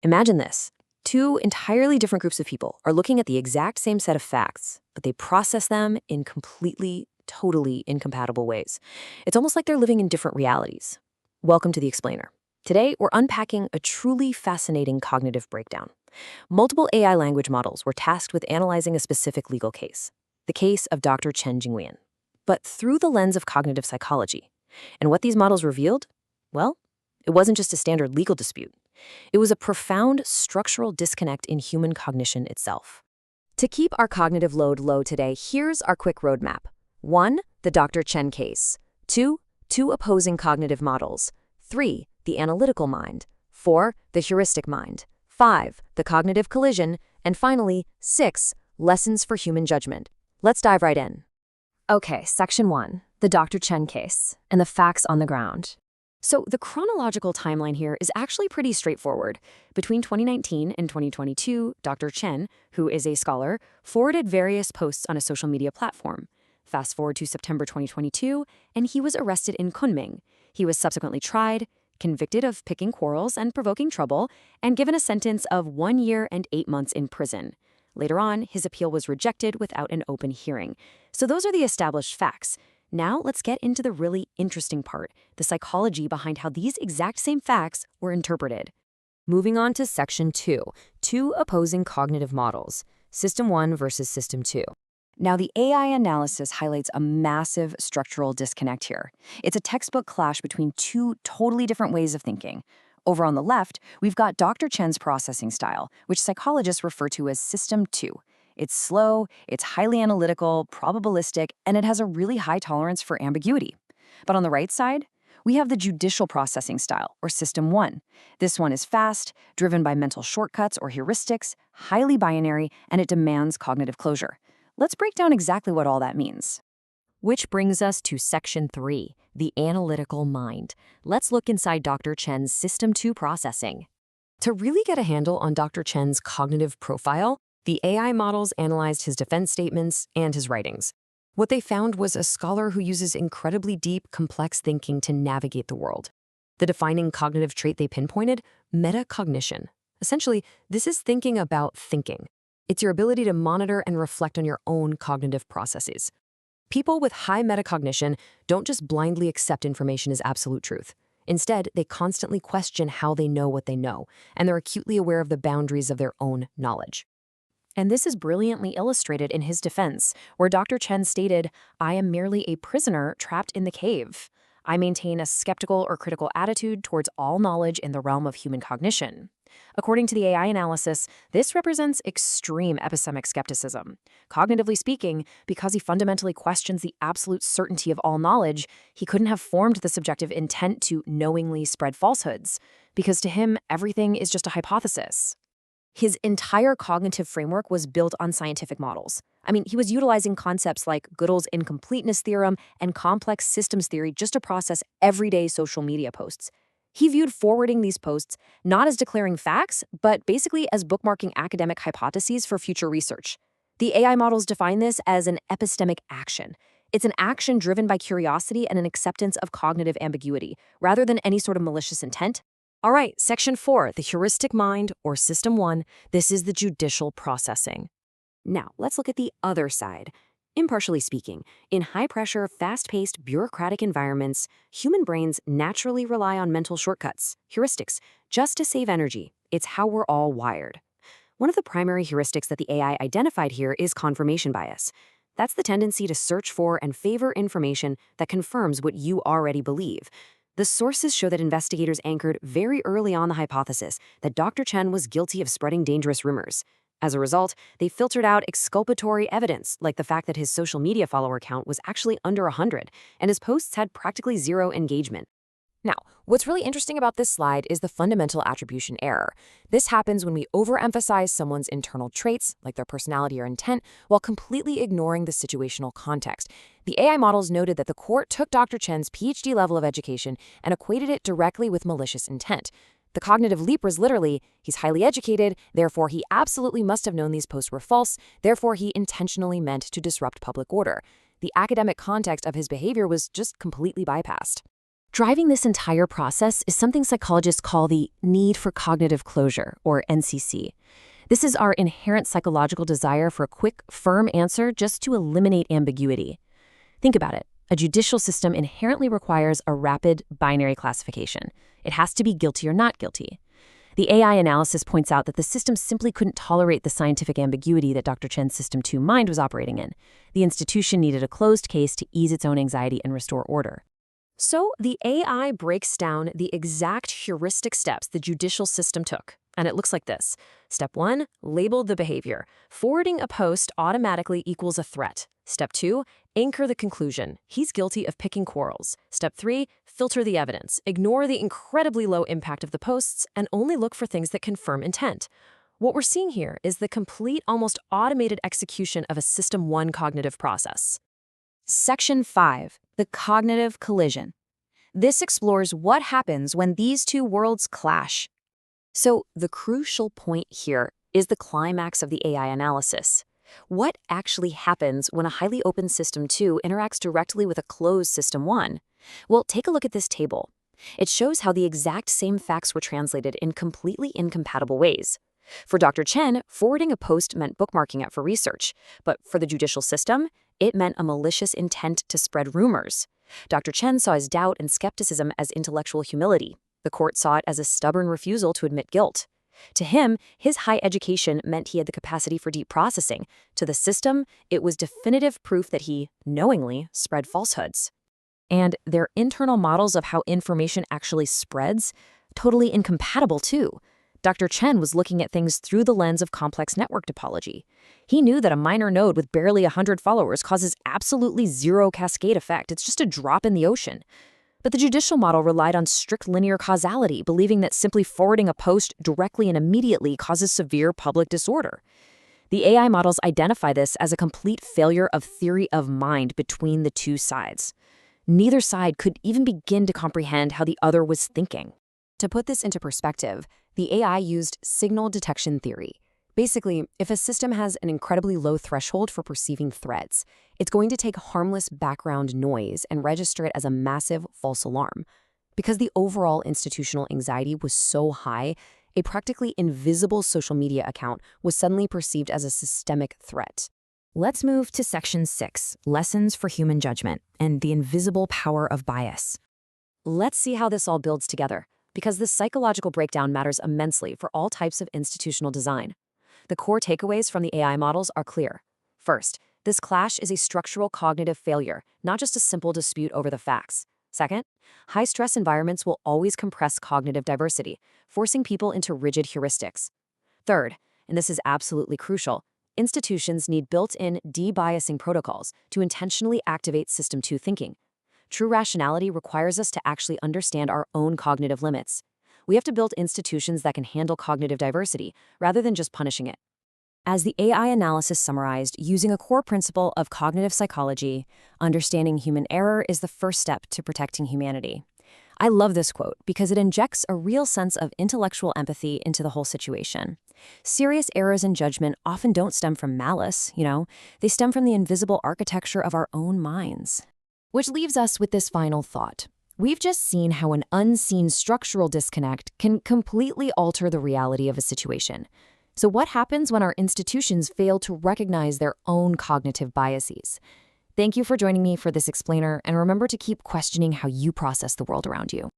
Imagine this. Two entirely different groups of people are looking at the exact same set of facts, but they process them in completely, totally incompatible ways. It's almost like they're living in different realities. Welcome to The Explainer. Today, we're unpacking a truly fascinating cognitive breakdown. Multiple AI language models were tasked with analyzing a specific legal case, the case of Dr. Chen, but through the lens of cognitive psychology. And what these models revealed? Well, it wasn't just a standard legal dispute. It was a profound structural disconnect in human cognition itself. To keep our cognitive load low today, here's our quick roadmap. 1. The Dr. Chen case. 2. Two opposing cognitive models. 3. The analytical mind. 4. The heuristic mind. 5. The cognitive collision. And finally, 6. Lessons for human judgment. Let's dive right in. Okay, Section 1. The Dr. Chen case and the facts on the ground. So the chronological timeline here is actually pretty straightforward. Between 2019 and 2022, Dr. Chen, who is a scholar, forwarded various posts on a social media platform. Fast forward to September 2022, and he was arrested in Kunming. He was subsequently tried, convicted of picking quarrels and provoking trouble, and given a sentence of 1 year and 8 months in prison. Later on, his appeal was rejected without an open hearing. So those are the established facts. Now let's get into the really interesting part, the psychology behind how these exact same facts were interpreted. Moving on to Section 2, two opposing cognitive models, System 1 versus System 2. Now, the AI analysis highlights a massive structural disconnect here. It's a textbook clash between two totally different ways of thinking. Over on the left, we've got Dr. Chen's processing style, which psychologists refer to as System 2. It's slow, it's highly analytical, probabilistic, and it has a really high tolerance for ambiguity. But on the right side, we have the judicial processing style, or System 1. This one is fast, driven by mental shortcuts or heuristics, highly binary, and it demands cognitive closure. Let's break down exactly what all that means. Which brings us to Section 3, the analytical mind. Let's look inside Dr. Chen's System 2 processing. To really get a handle on Dr. Chen's cognitive profile, the AI models analyzed his defense statements and his writings. What they found was a scholar who uses incredibly deep, complex thinking to navigate the world. The defining cognitive trait they pinpointed? Metacognition. Essentially, this is thinking about thinking. It's your ability to monitor and reflect on your own cognitive processes. People with high metacognition don't just blindly accept information as absolute truth. Instead, they constantly question how they know what they know, and they're acutely aware of the boundaries of their own knowledge. And this is brilliantly illustrated in his defense, where Dr. Chen stated, "I am merely a prisoner trapped in the cave. I maintain a skeptical or critical attitude towards all knowledge in the realm of human cognition." According to the AI analysis, this represents extreme epistemic skepticism. Cognitively speaking, because he fundamentally questions the absolute certainty of all knowledge, he couldn't have formed the subjective intent to knowingly spread falsehoods, because to him, everything is just a hypothesis. His entire cognitive framework was built on scientific models. He was utilizing concepts like Gödel's incompleteness theorem and complex systems theory just to process everyday social media posts. He viewed forwarding these posts not as declaring facts, but basically as bookmarking academic hypotheses for future research. The AI models define this as an epistemic action. It's an action driven by curiosity and an acceptance of cognitive ambiguity, rather than any sort of malicious intent. All right, Section 4, the heuristic mind, or System 1, this is the judicial processing. Now, let's look at the other side. Impartially speaking, in high-pressure, fast-paced, bureaucratic environments, human brains naturally rely on mental shortcuts, heuristics, just to save energy. It's how we're all wired. One of the primary heuristics that the AI identified here is confirmation bias. That's the tendency to search for and favor information that confirms what you already believe. The sources show that investigators anchored very early on the hypothesis that Dr. Chen was guilty of spreading dangerous rumors. As a result, they filtered out exculpatory evidence, like the fact that his social media follower count was actually under 100, and his posts had practically zero engagement. Now, what's really interesting about this slide is the fundamental attribution error. This happens when we overemphasize someone's internal traits, like their personality or intent, while completely ignoring the situational context. The AI models noted that the court took Dr. Chen's PhD level of education and equated it directly with malicious intent. The cognitive leap was literally, he's highly educated, therefore he absolutely must have known these posts were false, therefore he intentionally meant to disrupt public order. The academic context of his behavior was just completely bypassed. Driving this entire process is something psychologists call the need for cognitive closure, or NCC. This is our inherent psychological desire for a quick, firm answer just to eliminate ambiguity. Think about it. A judicial system inherently requires a rapid, binary classification. It has to be guilty or not guilty. The AI analysis points out that the system simply couldn't tolerate the scientific ambiguity that Dr. Chen's System 2 mind was operating in. The institution needed a closed case to ease its own anxiety and restore order. So the AI breaks down the exact heuristic steps the judicial system took. And it looks like this. Step 1, label the behavior. Forwarding a post automatically equals a threat. Step 2, anchor the conclusion. He's guilty of picking quarrels. Step 3, filter the evidence. Ignore the incredibly low impact of the posts and only look for things that confirm intent. What we're seeing here is the complete, almost automated execution of a System 1 cognitive process. Section 5, the cognitive collision. This explores what happens when these two worlds clash. So the crucial point here is the climax of the AI analysis. What actually happens when a highly open System 2 interacts directly with a closed System 1? Well, take a look at this table. It shows how the exact same facts were translated in completely incompatible ways. For Dr. Chen, forwarding a post meant bookmarking it for research, but for the judicial system, it meant a malicious intent to spread rumors. Dr. Chen saw his doubt and skepticism as intellectual humility. The court saw it as a stubborn refusal to admit guilt. To him, his high education meant he had the capacity for deep processing. To the system, it was definitive proof that he, knowingly, spread falsehoods. And their internal models of how information actually spreads, totally incompatible too. Dr. Chen was looking at things through the lens of complex network topology. He knew that a minor node with barely 100 followers causes absolutely zero cascade effect. It's just a drop in the ocean. But the judicial model relied on strict linear causality, believing that simply forwarding a post directly and immediately causes severe public disorder. The AI models identify this as a complete failure of theory of mind between the two sides. Neither side could even begin to comprehend how the other was thinking. To put this into perspective, the AI used signal detection theory. Basically, if a system has an incredibly low threshold for perceiving threats, it's going to take harmless background noise and register it as a massive false alarm. Because the overall institutional anxiety was so high, a practically invisible social media account was suddenly perceived as a systemic threat. Let's move to Section 6, Lessons for Human Judgment and the Invisible Power of Bias. Let's see how this all builds together, because this psychological breakdown matters immensely for all types of institutional design. The core takeaways from the AI models are clear. First, this clash is a structural cognitive failure, not just a simple dispute over the facts. Second, high-stress environments will always compress cognitive diversity, forcing people into rigid heuristics. Third, and this is absolutely crucial, institutions need built-in de-biasing protocols to intentionally activate System 2 thinking. True rationality requires us to actually understand our own cognitive limits. We have to build institutions that can handle cognitive diversity, rather than just punishing it. As the AI analysis summarized, using a core principle of cognitive psychology, understanding human error is the first step to protecting humanity. I love this quote because it injects a real sense of intellectual empathy into the whole situation. Serious errors in judgment often don't stem from malice, they stem from the invisible architecture of our own minds. Which leaves us with this final thought. We've just seen how an unseen structural disconnect can completely alter the reality of a situation. So what happens when our institutions fail to recognize their own cognitive biases? Thank you for joining me for this explainer, and remember to keep questioning how you process the world around you.